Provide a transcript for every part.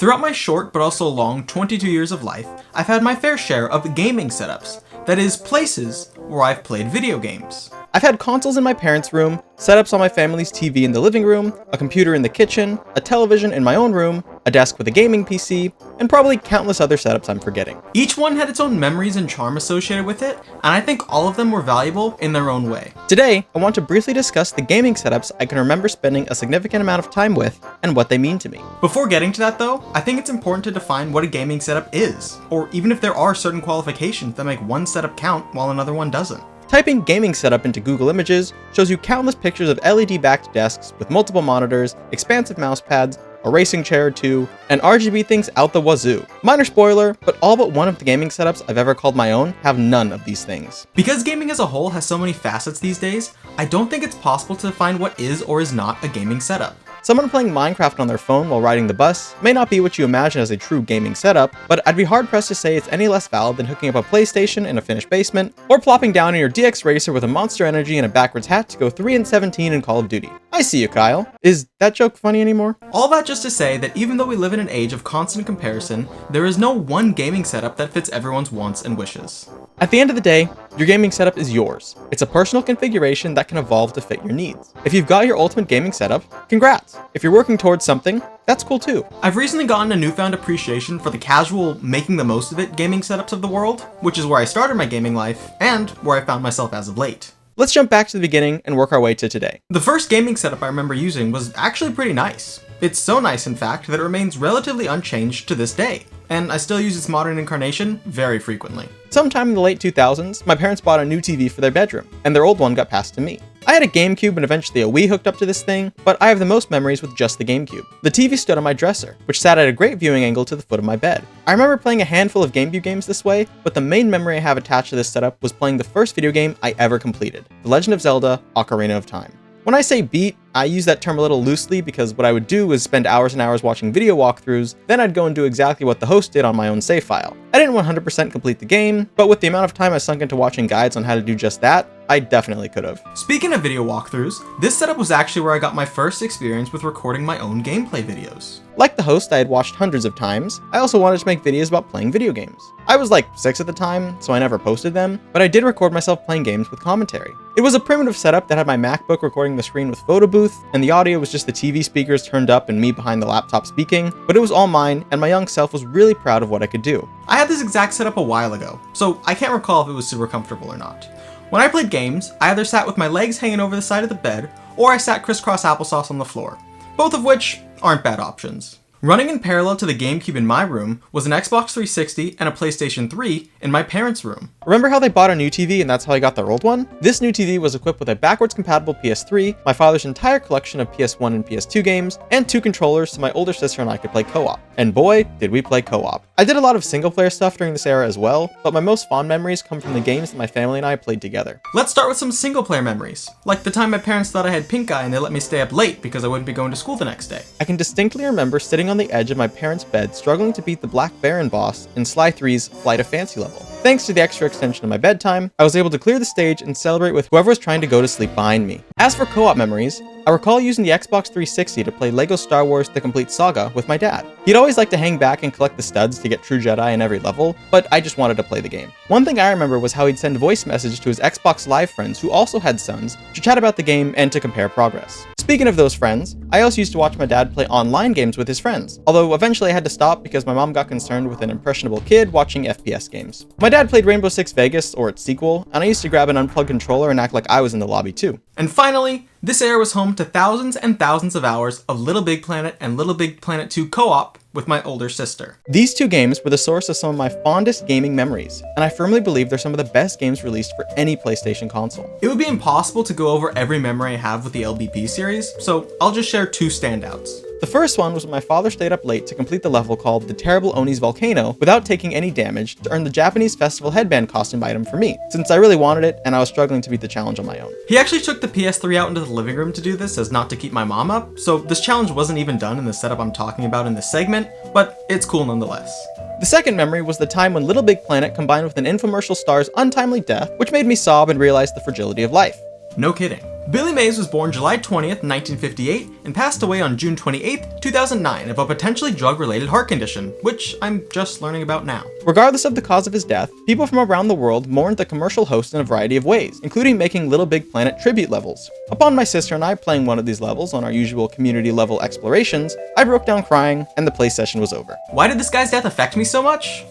Throughout my short but also long 22 years of life, I've had my fair share of gaming setups, that is, places where I've played video games. I've had consoles in my parents' room, setups on my family's TV in the living room, a computer in the kitchen, a television in my own room, a desk with a gaming PC, and probably countless other setups I'm forgetting. Each one had its own memories and charm associated with it, and I think all of them were valuable in their own way. Today, I want to briefly discuss the gaming setups I can remember spending a significant amount of time with and what they mean to me. Before getting to that though, I think it's important to define what a gaming setup is, or even if there are certain qualifications that make one setup count while another one doesn't. Typing gaming setup into Google Images shows you countless pictures of LED-backed desks with multiple monitors, expansive mouse pads, a racing chair or two, and RGB things out the wazoo. Minor spoiler, but all but one of the gaming setups I've ever called my own have none of these things. Because gaming as a whole has so many facets these days, I don't think it's possible to define what is or is not a gaming setup. Someone playing Minecraft on their phone while riding the bus may not be what you imagine as a true gaming setup, but I'd be hard-pressed to say it's any less valid than hooking up a PlayStation in a finished basement, or plopping down in your DX Racer with a Monster Energy and a backwards hat to go 3-17 in Call of Duty. I see you, Kyle. Is that joke funny anymore? All that just to say that even though we live in an age of constant comparison, there is no one gaming setup that fits everyone's wants and wishes. At the end of the day, your gaming setup is yours. It's a personal configuration that can evolve to fit your needs. If you've got your ultimate gaming setup, congrats. If you're working towards something, that's cool too. I've recently gotten a newfound appreciation for the casual, making the most of it gaming setups of the world, which is where I started my gaming life, and where I found myself as of late. Let's jump back to the beginning and work our way to today. The first gaming setup I remember using was actually pretty nice. It's so nice, in fact, that it remains relatively unchanged to this day, and I still use its modern incarnation very frequently. Sometime in the late 2000s, my parents bought a new TV for their bedroom, and their old one got passed to me. I had a GameCube and eventually a Wii hooked up to this thing, but I have the most memories with just the GameCube. The TV stood on my dresser, which sat at a great viewing angle to the foot of my bed. I remember playing a handful of GameCube games this way, but the main memory I have attached to this setup was playing the first video game I ever completed, The Legend of Zelda: Ocarina of Time. When I say beat, I use that term a little loosely because what I would do was spend hours and hours watching video walkthroughs, then I'd go and do exactly what the host did on my own save file. I didn't 100% complete the game, but with the amount of time I sunk into watching guides on how to do just that, I definitely could have. Speaking of video walkthroughs, this setup was actually where I got my first experience with recording my own gameplay videos. Like the host I had watched hundreds of times, I also wanted to make videos about playing video games. I was like 6 at the time, so I never posted them, but I did record myself playing games with commentary. It was a primitive setup that had my MacBook recording the screen with photo booth, and the audio was just the TV speakers turned up and me behind the laptop speaking, but it was all mine, and my young self was really proud of what I could do. I had this exact setup a while ago, so I can't recall if it was super comfortable or not. When I played games, I either sat with my legs hanging over the side of the bed, or I sat crisscross applesauce on the floor, both of which aren't bad options. Running in parallel to the GameCube in my room was an Xbox 360 and a PlayStation 3 in my parents' room. Remember how they bought a new TV and that's how I got their old one? This new TV was equipped with a backwards compatible PS3, my father's entire collection of PS1 and PS2 games, and 2 controllers so my older sister and I could play co-op. And boy, did we play co-op. I did a lot of single player stuff during this era as well, but my most fond memories come from the games that my family and I played together. Let's start with some single player memories, like the time my parents thought I had pink eye and they let me stay up late because I wouldn't be going to school the next day. I can distinctly remember sitting on the edge of my parents' bed struggling to beat the Black Baron boss in Sly 3's Flight of Fancy level. Thanks to the extra extension of my bedtime, I was able to clear the stage and celebrate with whoever was trying to go to sleep behind me. As for co-op memories, I recall using the Xbox 360 to play LEGO Star Wars The Complete Saga with my dad. He'd always like to hang back and collect the studs to get true Jedi in every level, but I just wanted to play the game. One thing I remember was how he'd send voice messages to his Xbox Live friends who also had sons to chat about the game and to compare progress. Speaking of those friends, I also used to watch my dad play online games with his friends, although eventually I had to stop because my mom got concerned with an impressionable kid watching FPS games. My dad played Rainbow Six Vegas, or its sequel, and I used to grab an unplugged controller and act like I was in the lobby too. And finally, this era was home to thousands and thousands of hours of Little Big Planet and Little Big Planet 2 co-op with my older sister. These two games were the source of some of my fondest gaming memories, and I firmly believe they're some of the best games released for any PlayStation console. It would be impossible to go over every memory I have with the LBP series, so I'll just share 2 standouts. The first one was when my father stayed up late to complete the level called The Terrible Oni's Volcano without taking any damage to earn the Japanese festival headband costume item for me, since I really wanted it and I was struggling to beat the challenge on my own. He actually took the PS3 out into the living room to do this as not to keep my mom up, so this challenge wasn't even done in the setup I'm talking about in this segment, but it's cool nonetheless. The second memory was the time when Little Big Planet combined with an infomercial star's untimely death, which made me sob and realize the fragility of life. No kidding. Billy Mays was born July 20th, 1958, and passed away on June 28th, 2009 of a potentially drug-related heart condition, which I'm just learning about now. Regardless of the cause of his death, people from around the world mourned the commercial host in a variety of ways, including making Little Big Planet tribute levels. Upon my sister and I playing one of these levels on our usual community-level explorations, I broke down crying, and the play session was over. Why did this guy's death affect me so much?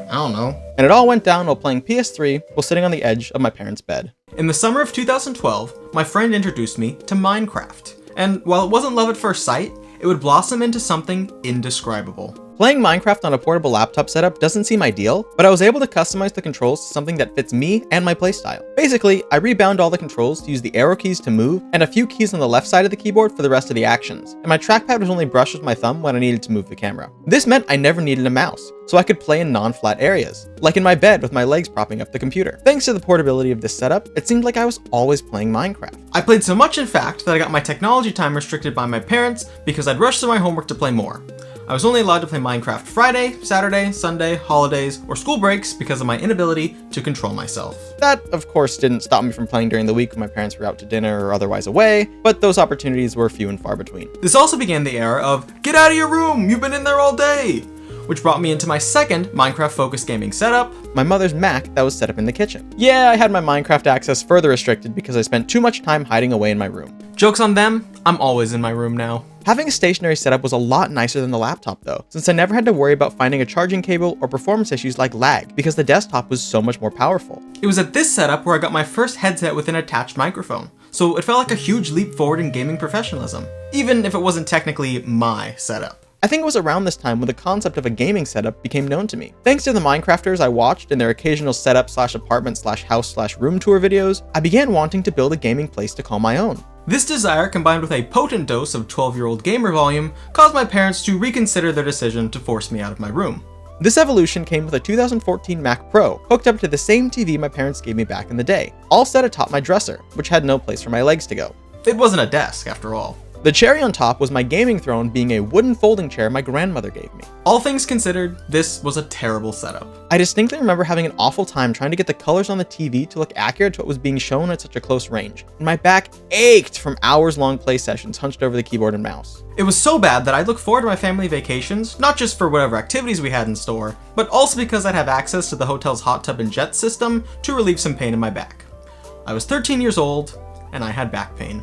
I don't know. And it all went down while playing PS3 while sitting on the edge of my parents' bed. In the summer of 2012, my friend introduced me to Minecraft. And while it wasn't love at first sight, it would blossom into something indescribable. Playing Minecraft on a portable laptop setup doesn't seem ideal, but I was able to customize the controls to something that fits me and my playstyle. Basically, I rebound all the controls to use the arrow keys to move and a few keys on the left side of the keyboard for the rest of the actions, and my trackpad was only brushed with my thumb when I needed to move the camera. This meant I never needed a mouse, so I could play in non-flat areas, like in my bed with my legs propping up the computer. Thanks to the portability of this setup, it seemed like I was always playing Minecraft. I played so much, in fact, that I got my technology time restricted by my parents because I'd rush through my homework to play more. I was only allowed to play Minecraft Friday, Saturday, Sunday, holidays, or school breaks because of my inability to control myself. That, of course, didn't stop me from playing during the week when my parents were out to dinner or otherwise away, but those opportunities were few and far between. This also began the era of, get out of your room, you've been in there all day, which brought me into my second Minecraft-focused gaming setup, my mother's Mac that was set up in the kitchen. Yeah, I had my Minecraft access further restricted because I spent too much time hiding away in my room. Joke's on them, I'm always in my room now. Having a stationary setup was a lot nicer than the laptop though, since I never had to worry about finding a charging cable or performance issues like lag, because the desktop was so much more powerful. It was at this setup where I got my first headset with an attached microphone, so it felt like a huge leap forward in gaming professionalism, even if it wasn't technically my setup. I think it was around this time when the concept of a gaming setup became known to me. Thanks to the Minecrafters I watched and their occasional setup/apartment/house/room tour videos, I began wanting to build a gaming place to call my own. This desire, combined with a potent dose of 12-year-old gamer volume, caused my parents to reconsider their decision to force me out of my room. This evolution came with a 2014 Mac Pro, hooked up to the same TV my parents gave me back in the day, all set atop my dresser, which had no place for my legs to go. It wasn't a desk, after all. The cherry on top was my gaming throne being a wooden folding chair my grandmother gave me. All things considered, this was a terrible setup. I distinctly remember having an awful time trying to get the colors on the TV to look accurate to what was being shown at such a close range, and my back ached from hours-long play sessions hunched over the keyboard and mouse. It was so bad that I'd look forward to my family vacations, not just for whatever activities we had in store, but also because I'd have access to the hotel's hot tub and jet system to relieve some pain in my back. I was 13 years old, and I had back pain.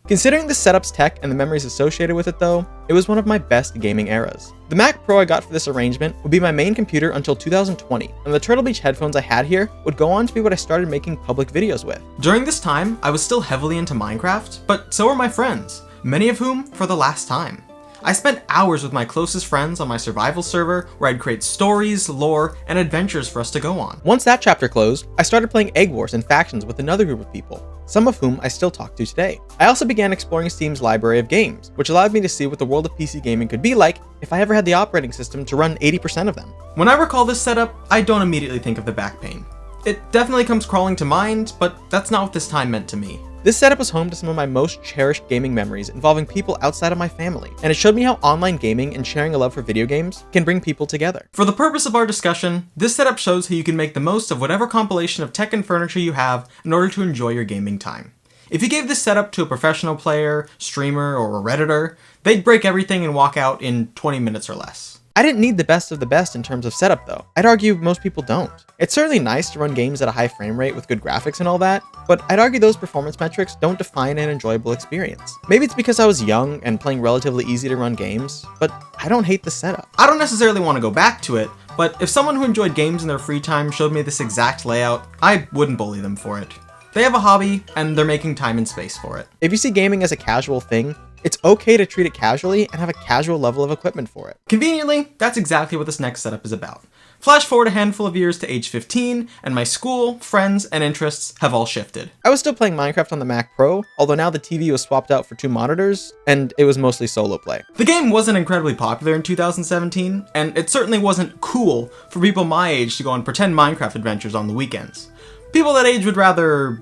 Considering the setup's tech and the memories associated with it though, it was one of my best gaming eras. The Mac Pro I got for this arrangement would be my main computer until 2020, and the Turtle Beach headphones I had here would go on to be what I started making public videos with. During this time, I was still heavily into Minecraft, but so were my friends, many of whom for the last time. I spent hours with my closest friends on my survival server where I'd create stories, lore, and adventures for us to go on. Once that chapter closed, I started playing Egg Wars and factions with another group of people, some of whom I still talk to today. I also began exploring Steam's library of games, which allowed me to see what the world of PC gaming could be like if I ever had the operating system to run 80% of them. When I recall this setup, I don't immediately think of the back pain. It definitely comes crawling to mind, but that's not what this time meant to me. This setup was home to some of my most cherished gaming memories involving people outside of my family, and it showed me how online gaming and sharing a love for video games can bring people together. For the purpose of our discussion, this setup shows how you can make the most of whatever compilation of tech and furniture you have in order to enjoy your gaming time. If you gave this setup to a professional player, streamer, or a Redditor, they'd break everything and walk out in 20 minutes or less. I didn't need the best of the best in terms of setup though. I'd argue most people don't. It's certainly nice to run games at a high frame rate with good graphics and all that, but I'd argue those performance metrics don't define an enjoyable experience. Maybe it's because I was young and playing relatively easy to run games, but I don't hate the setup. I don't necessarily want to go back to it, but if someone who enjoyed games in their free time showed me this exact layout, I wouldn't bully them for it. They have a hobby, and they're making time and space for it. If you see gaming as a casual thing, it's okay to treat it casually and have a casual level of equipment for it. Conveniently, that's exactly what this next setup is about. Flash forward a handful of years to age 15, and my school, friends, and interests have all shifted. I was still playing Minecraft on the Mac Pro, although now the TV was swapped out for 2 monitors, and it was mostly solo play. The game wasn't incredibly popular in 2017, and it certainly wasn't cool for people my age to go on pretend Minecraft adventures on the weekends. People that age would rather,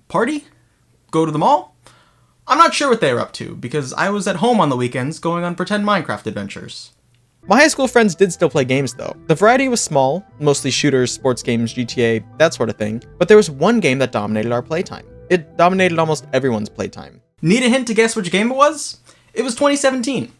party? Go to the mall? I'm not sure what they were up to, because I was at home on the weekends going on pretend Minecraft adventures. My high school friends did still play games though. The variety was small, mostly shooters, sports games, GTA, that sort of thing, but there was one game that dominated our playtime. It dominated almost everyone's playtime. Need a hint to guess which game it was? It was 2017.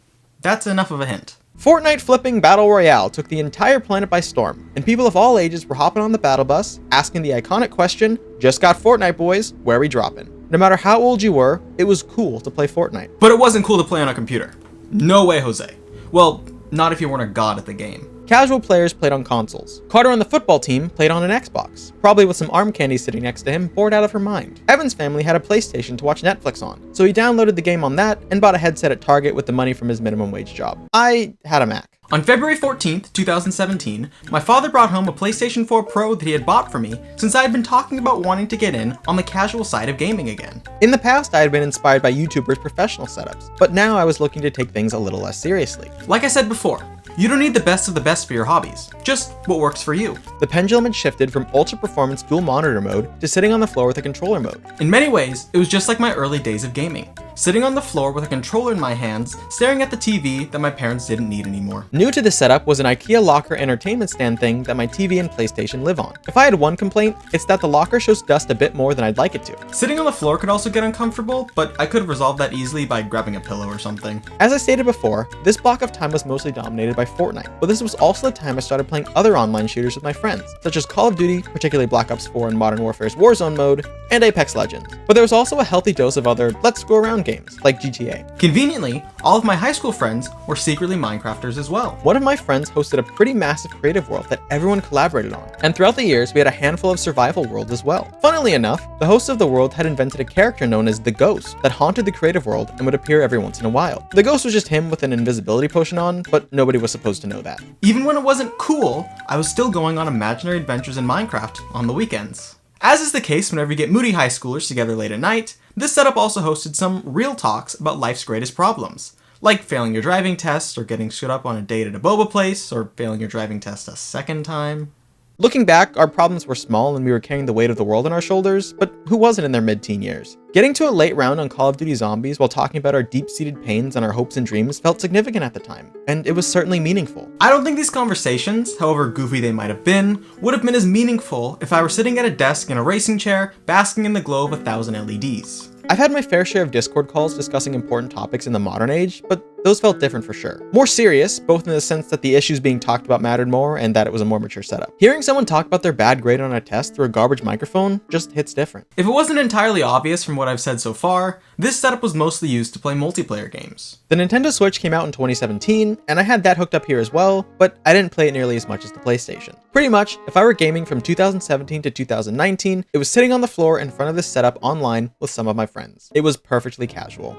That's enough of a hint. Fortnite flipping Battle Royale took the entire planet by storm, and people of all ages were hopping on the battle bus, asking the iconic question, "Just got Fortnite, boys, where we dropping?" No matter how old you were, it was cool to play Fortnite. But it wasn't cool to play on a computer. No way, Jose. Well, not if you weren't a god at the game. Casual players played on consoles. Carter on the football team played on an Xbox, probably with some arm candy sitting next to him, bored out of her mind. Evan's family had a PlayStation to watch Netflix on, so he downloaded the game on that and bought a headset at Target with the money from his minimum wage job. I had a Mac. On February 14th, 2017, my father brought home a PlayStation 4 Pro that he had bought for me since I had been talking about wanting to get in on the casual side of gaming again. In the past, I had been inspired by YouTubers' professional setups, but now I was looking to take things a little less seriously. Like I said before, you don't need the best of the best for your hobbies, just what works for you. The pendulum had shifted from ultra-performance dual monitor mode to sitting on the floor with a controller mode. In many ways, it was just like my early days of gaming. Sitting on the floor with a controller in my hands, staring at the TV that my parents didn't need anymore. New to this setup was an IKEA locker entertainment stand thing that my TV and PlayStation live on. If I had one complaint, it's that the locker shows dust a bit more than I'd like it to. Sitting on the floor could also get uncomfortable, but I could have resolved that easily by grabbing a pillow or something. As I stated before, this block of time was mostly dominated by Fortnite, but this was also the time I started playing other online shooters with my friends, such as Call of Duty, particularly Black Ops 4 and Modern Warfare's Warzone mode, and Apex Legends. But there was also a healthy dose of other let's go around games, like GTA. Conveniently, all of my high school friends were secretly Minecrafters as well. One of my friends hosted a pretty massive creative world that everyone collaborated on, and throughout the years we had a handful of survival worlds as well. Funnily enough, the host of the world had invented a character known as the Ghost that haunted the creative world and would appear every once in a while. The Ghost was just him with an invisibility potion on, but nobody was supposed to know that. Even when it wasn't cool, I was still going on imaginary adventures in Minecraft on the weekends. As is the case whenever you get moody high schoolers together late at night, this setup also hosted some real talks about life's greatest problems, like failing your driving test, or getting stood up on a date at a boba place, or failing your driving test a second time. Looking back, our problems were small and we were carrying the weight of the world on our shoulders, but who wasn't in their mid-teen years? Getting to a late round on Call of Duty Zombies while talking about our deep-seated pains and our hopes and dreams felt significant at the time, and it was certainly meaningful. I don't think these conversations, however goofy they might have been, would have been as meaningful if I were sitting at a desk in a racing chair, basking in the glow of 1,000 LEDs. I've had my fair share of Discord calls discussing important topics in the modern age, but those felt different for sure. More serious, both in the sense that the issues being talked about mattered more and that it was a more mature setup. Hearing someone talk about their bad grade on a test through a garbage microphone just hits different. If it wasn't entirely obvious from what I've said so far, this setup was mostly used to play multiplayer games. The Nintendo Switch came out in 2017, and I had that hooked up here as well, but I didn't play it nearly as much as the PlayStation. Pretty much, if I were gaming from 2017 to 2019, it was sitting on the floor in front of this setup online with some of my friends. It was perfectly casual.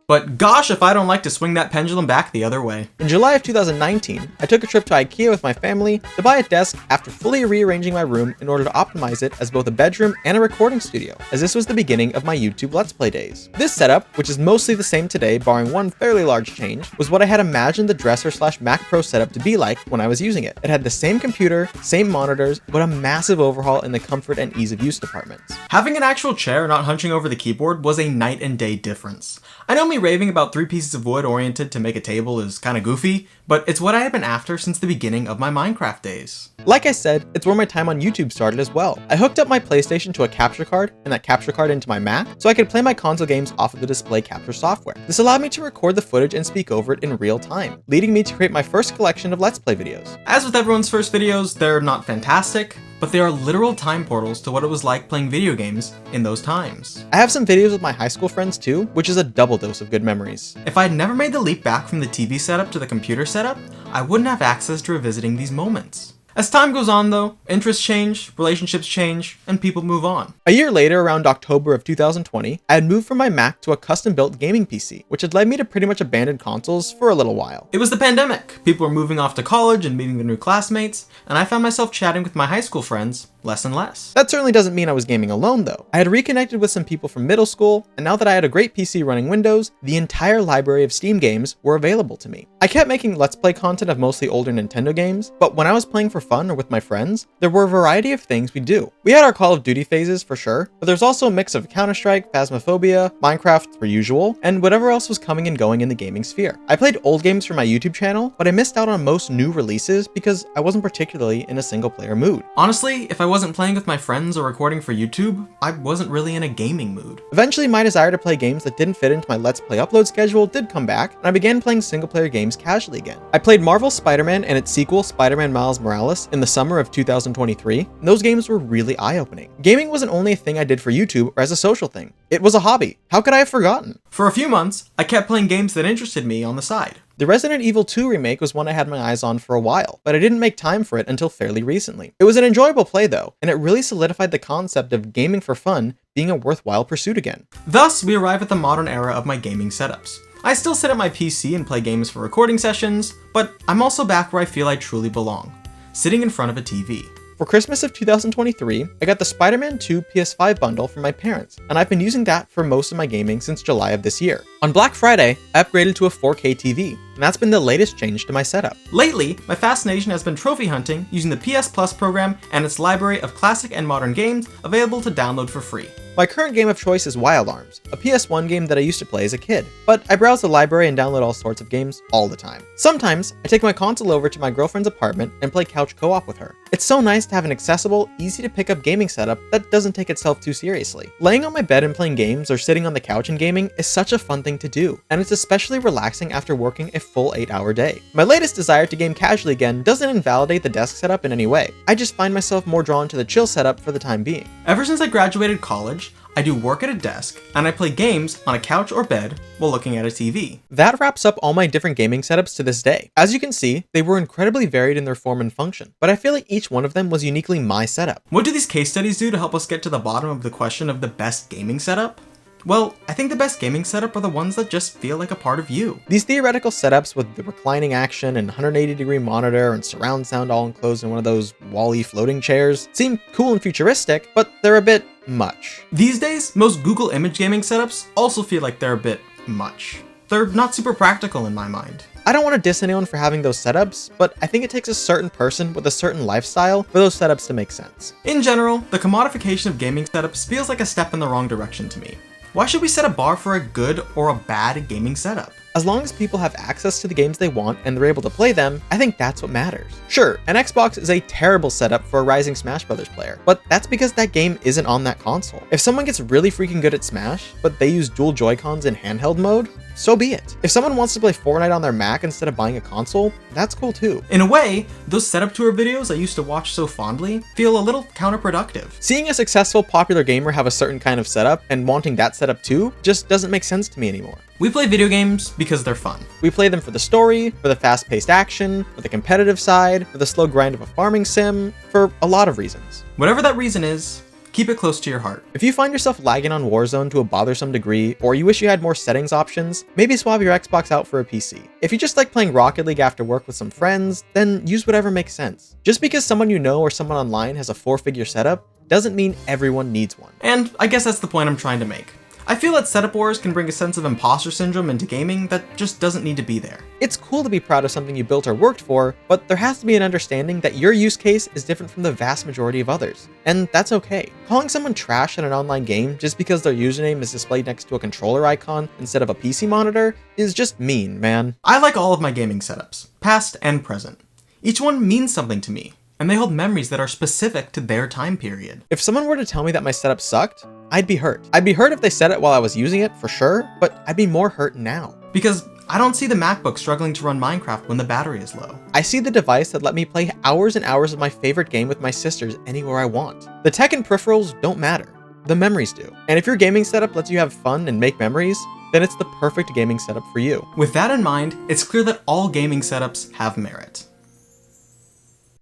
But gosh, if I don't like to swing that pendulum back the other way. In July of 2019, I took a trip to IKEA with my family to buy a desk after fully rearranging my room in order to optimize it as both a bedroom and a recording studio, as this was the beginning of my YouTube Let's Play days. This setup, which is mostly the same today barring one fairly large change, was what I had imagined the dresser/Mac Pro setup to be like when I was using it. It had the same computer, same monitors, but a massive overhaul in the comfort and ease of use departments. Having an actual chair not hunching over the keyboard was a night and day difference. I know me raving about 3 pieces of wood oriented to make a table is kinda goofy, but it's what I had been after since the beginning of my Minecraft days. Like I said, it's where my time on YouTube started as well. I hooked up my PlayStation to a capture card and that capture card into my Mac so I could play my console games off of the display capture software. This allowed me to record the footage and speak over it in real time, leading me to create my first collection of Let's Play videos. As with everyone's first videos, they're not fantastic, but they are literal time portals to what it was like playing video games in those times. I have some videos with my high school friends too, which is a double dose of good memories. If I had never made the leap back from the TV setup to the computer setup, I wouldn't have access to revisiting these moments. As time goes on though, interests change, relationships change, and people move on. A year later, around October of 2020, I had moved from my Mac to a custom-built gaming PC, which had led me to pretty much abandon consoles for a little while. It was the pandemic. People were moving off to college and meeting their new classmates, and I found myself chatting with my high school friends less and less. That certainly doesn't mean I was gaming alone though. I had reconnected with some people from middle school, and now that I had a great PC running Windows, the entire library of Steam games were available to me. I kept making Let's Play content of mostly older Nintendo games, but when I was playing for fun or with my friends, there were a variety of things we do. We had our Call of Duty phases for sure, but there's also a mix of Counter-Strike, Phasmophobia, Minecraft per usual, and whatever else was coming and going in the gaming sphere. I played old games for my YouTube channel, but I missed out on most new releases because I wasn't particularly in a single player mood. Honestly, if I wasn't playing with my friends or recording for YouTube, I wasn't really in a gaming mood. Eventually, my desire to play games that didn't fit into my Let's Play upload schedule did come back, and I began playing single-player games casually again. I played Marvel's Spider-Man and its sequel, Spider-Man Miles Morales, in the summer of 2023, and those games were really eye-opening. Gaming wasn't only a thing I did for YouTube or as a social thing. It was a hobby. How could I have forgotten? For a few months, I kept playing games that interested me on the side. The Resident Evil 2 remake was one I had my eyes on for a while, but I didn't make time for it until fairly recently. It was an enjoyable play though, and it really solidified the concept of gaming for fun being a worthwhile pursuit again. Thus, we arrive at the modern era of my gaming setups. I still sit at my PC and play games for recording sessions, but I'm also back where I feel I truly belong, sitting in front of a TV. For Christmas of 2023, I got the Spider-Man 2 PS5 bundle from my parents, and I've been using that for most of my gaming since July of this year. On Black Friday, I upgraded to a 4K TV, and that's been the latest change to my setup. Lately, my fascination has been trophy hunting using the PS Plus program and its library of classic and modern games available to download for free. My current game of choice is Wild Arms, a PS1 game that I used to play as a kid, but I browse the library and download all sorts of games all the time. Sometimes, I take my console over to my girlfriend's apartment and play couch co-op with her. It's so nice to have an accessible, easy to pick up gaming setup that doesn't take itself too seriously. Laying on my bed and playing games or sitting on the couch and gaming is such a fun thing to do, and it's especially relaxing after working a full 8-hour day. My latest desire to game casually again doesn't invalidate the desk setup in any way. I just find myself more drawn to the chill setup for the time being. Ever since I graduated college, I do work at a desk, and I play games on a couch or bed while looking at a TV. That wraps up all my different gaming setups to this day. As you can see, they were incredibly varied in their form and function, but I feel like each one of them was uniquely my setup. What do these case studies do to help us get to the bottom of the question of the best gaming setup? Well, I think the best gaming setup are the ones that just feel like a part of you. These theoretical setups with the reclining action and 180-degree monitor and surround sound all enclosed in one of those Wall-E floating chairs seem cool and futuristic, but they're a bit much. These days, most Google image gaming setups also feel like they're a bit much. They're not super practical in my mind. I don't want to diss anyone for having those setups, but I think it takes a certain person with a certain lifestyle for those setups to make sense. In general, the commodification of gaming setups feels like a step in the wrong direction to me. Why should we set a bar for a good or a bad gaming setup? As long as people have access to the games they want and they're able to play them, I think that's what matters. Sure, an Xbox is a terrible setup for a rising Smash Brothers player, but that's because that game isn't on that console. If someone gets really freaking good at Smash, but they use dual Joy-Cons in handheld mode, so be it. If someone wants to play Fortnite on their Mac instead of buying a console, that's cool too. In a way, those setup tour videos I used to watch so fondly feel a little counterproductive. Seeing a successful popular gamer have a certain kind of setup and wanting that setup too just doesn't make sense to me anymore. We play video games because they're fun. We play them for the story, for the fast-paced action, for the competitive side, for the slow grind of a farming sim, for a lot of reasons. Whatever that reason is, keep it close to your heart. If you find yourself lagging on Warzone to a bothersome degree, or you wish you had more settings options, maybe swap your Xbox out for a PC. If you just like playing Rocket League after work with some friends, then use whatever makes sense. Just because someone you know or someone online has a 4-figure setup, doesn't mean everyone needs one. And I guess that's the point I'm trying to make. I feel that setup wars can bring a sense of imposter syndrome into gaming that just doesn't need to be there. It's cool to be proud of something you built or worked for, but there has to be an understanding that your use case is different from the vast majority of others. And that's okay. Calling someone trash in an online game just because their username is displayed next to a controller icon instead of a PC monitor is just mean, man. I like all of my gaming setups, past and present. Each one means something to me, and they hold memories that are specific to their time period. If someone were to tell me that my setup sucked, I'd be hurt. I'd be hurt if they said it while I was using it, for sure, but I'd be more hurt now. Because I don't see the MacBook struggling to run Minecraft when the battery is low. I see the device that let me play hours and hours of my favorite game with my sisters anywhere I want. The tech and peripherals don't matter. The memories do. And if your gaming setup lets you have fun and make memories, then it's the perfect gaming setup for you. With that in mind, it's clear that all gaming setups have merit.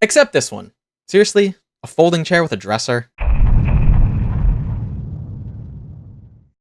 Except this one. Seriously? A folding chair with a dresser?